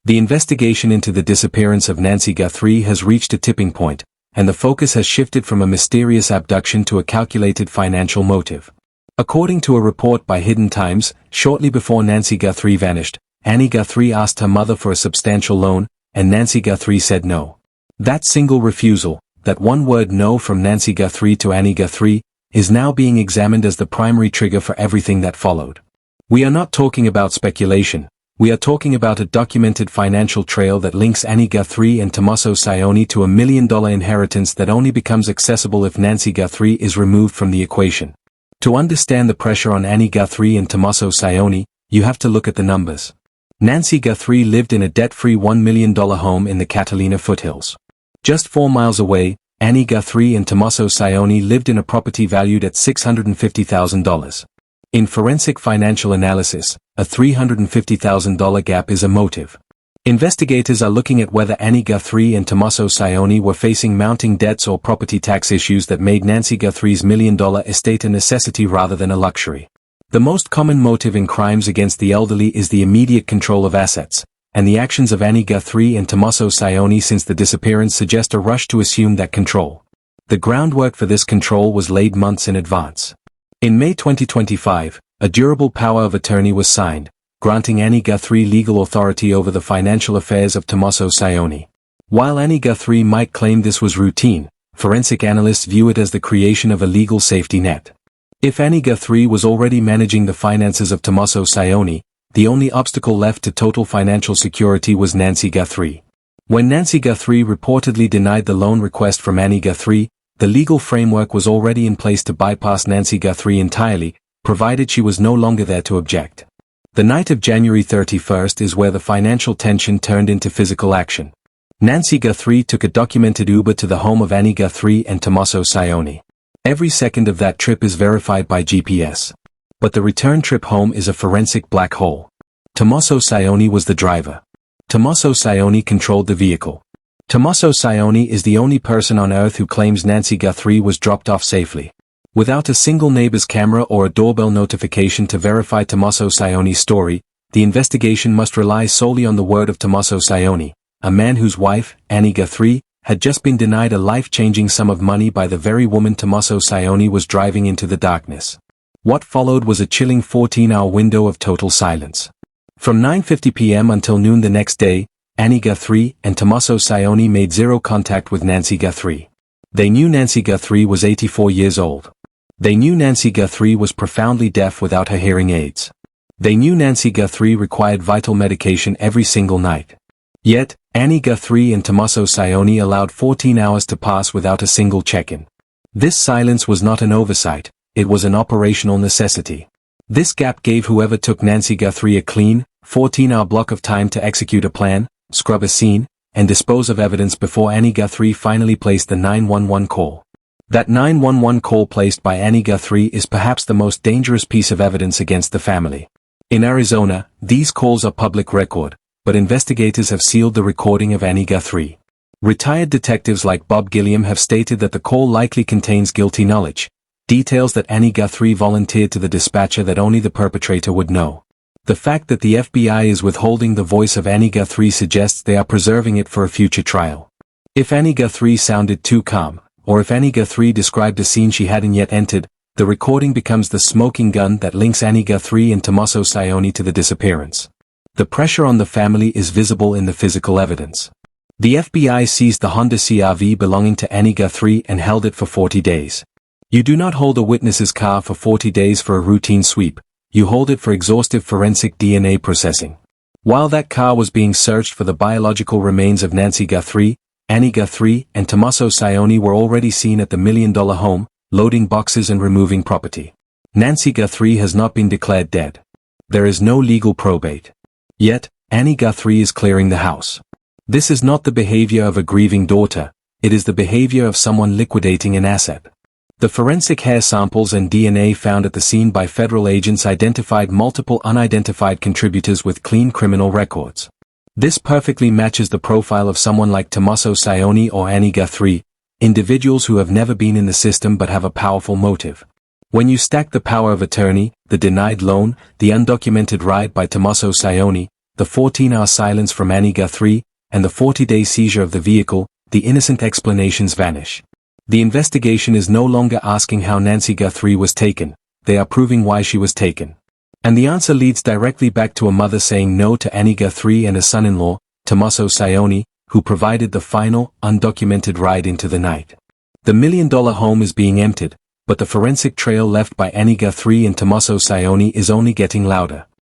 The investigation into the disappearance of Nancy Guthrie has reached a tipping point, and the focus has shifted from a mysterious abduction to a calculated financial motive. According to a report by Hidden Times, shortly before Nancy Guthrie vanished, Annie Guthrie asked her mother for a substantial loan, and Nancy Guthrie said no. That single refusal, that one word no from Nancy Guthrie to Annie Guthrie, is now being examined as the primary trigger for everything that followed. We are not talking about speculation. We are talking about a documented financial trail that links Annie Guthrie and Tommaso Cioni to $1 million inheritance that only becomes accessible if Nancy Guthrie is removed from the equation. To understand the pressure on Annie Guthrie and Tommaso Cioni, you have to look at the numbers. Nancy Guthrie lived in a debt-free $1 million home in the Catalina foothills. Just 4 miles away, Annie Guthrie and Tommaso Cioni lived in a property valued at $650,000. In forensic financial analysis, a $350,000 gap is a motive. Investigators are looking at whether Annie Guthrie and Tommaso Cioni were facing mounting debts or property tax issues that made Nancy Guthrie's $1 million estate a necessity rather than a luxury. The most common motive in crimes against the elderly is the immediate control of assets, and the actions of Annie Guthrie and Tommaso Cioni since the disappearance suggest a rush to assume that control. The groundwork for this control was laid months in advance. In May 2025, a durable power of attorney was signed, granting Annie Guthrie legal authority over the financial affairs of Tommaso Cioni. While Annie Guthrie might claim this was routine, forensic analysts view it as the creation of a legal safety net. If Annie Guthrie was already managing the finances of Tommaso Cioni, the only obstacle left to total financial security was Nancy Guthrie. When Nancy Guthrie reportedly denied the loan request from Annie Guthrie, the legal framework was already in place to bypass Nancy Guthrie entirely, provided she was no longer there to object. The night of January 31st is where the financial tension turned into physical action. Nancy Guthrie took a documented Uber to the home of Annie Guthrie and Tommaso Cioni. Every second of that trip is verified by GPS. But the return trip home is a forensic black hole. Tommaso Cioni was the driver. Tommaso Cioni controlled the vehicle. Tommaso Cioni is the only person on earth who claims Nancy Guthrie was dropped off safely. Without a single neighbor's camera or a doorbell notification to verify Tommaso Cioni's story, the investigation must rely solely on the word of Tommaso Cioni, a man whose wife, Annie Guthrie, had just been denied a life-changing sum of money by the very woman Tommaso Cioni was driving into the darkness. What followed was a chilling 14-hour window of total silence. From 9:50 p.m. until noon the next day, Annie Guthrie and Tommaso Cioni made zero contact with Nancy Guthrie. They knew Nancy Guthrie was 84 years old. They knew Nancy Guthrie was profoundly deaf without her hearing aids. They knew Nancy Guthrie required vital medication every single night. Yet, Annie Guthrie and Tommaso Cioni allowed 14 hours to pass without a single check-in. This silence was not an oversight, it was an operational necessity. This gap gave whoever took Nancy Guthrie a clean, 14-hour block of time to execute a plan, scrub a scene, and dispose of evidence before Annie Guthrie finally placed the 911 call. That 911 call placed by Annie Guthrie is perhaps the most dangerous piece of evidence against the family. In Arizona, these calls are public record, but investigators have sealed the recording of Annie Guthrie. Retired detectives like Bob Gilliam have stated that the call likely contains guilty knowledge, details that Annie Guthrie volunteered to the dispatcher that only the perpetrator would know. The fact that the FBI is withholding the voice of Annie Guthrie suggests they are preserving it for a future trial. If Annie Guthrie sounded too calm, or if Annie Guthrie described a scene she hadn't yet entered, the recording becomes the smoking gun that links Annie Guthrie and Tommaso Cioni to the disappearance. The pressure on the family is visible in the physical evidence. The FBI seized the Honda CR-V belonging to Annie Guthrie and held it for 40 days. You do not hold a witness's car for 40 days for a routine sweep. You hold it for exhaustive forensic DNA processing. While that car was being searched for the biological remains of Nancy Guthrie, Annie Guthrie and Tommaso Cioni were already seen at the $1 million home, loading boxes and removing property. Nancy Guthrie has not been declared dead. There is no legal probate. Yet, Annie Guthrie is clearing the house. This is not the behavior of a grieving daughter, it is the behavior of someone liquidating an asset. The forensic hair samples and DNA found at the scene by federal agents identified multiple unidentified contributors with clean criminal records. This perfectly matches the profile of someone like Tommaso Cioni or Annie Guthrie, individuals who have never been in the system but have a powerful motive. When you stack the power of attorney, the denied loan, the undocumented ride by Tommaso Cioni, the 14-hour silence from Annie Guthrie, and the 40-day seizure of the vehicle, the innocent explanations vanish. The investigation is no longer asking how Nancy Guthrie was taken, they are proving why she was taken. And the answer leads directly back to a mother saying no to Annie Guthrie and a son-in-law, Tommaso Cioni, who provided the final, undocumented ride into the night. The million-dollar home is being emptied, but the forensic trail left by Annie Guthrie and Tommaso Cioni is only getting louder.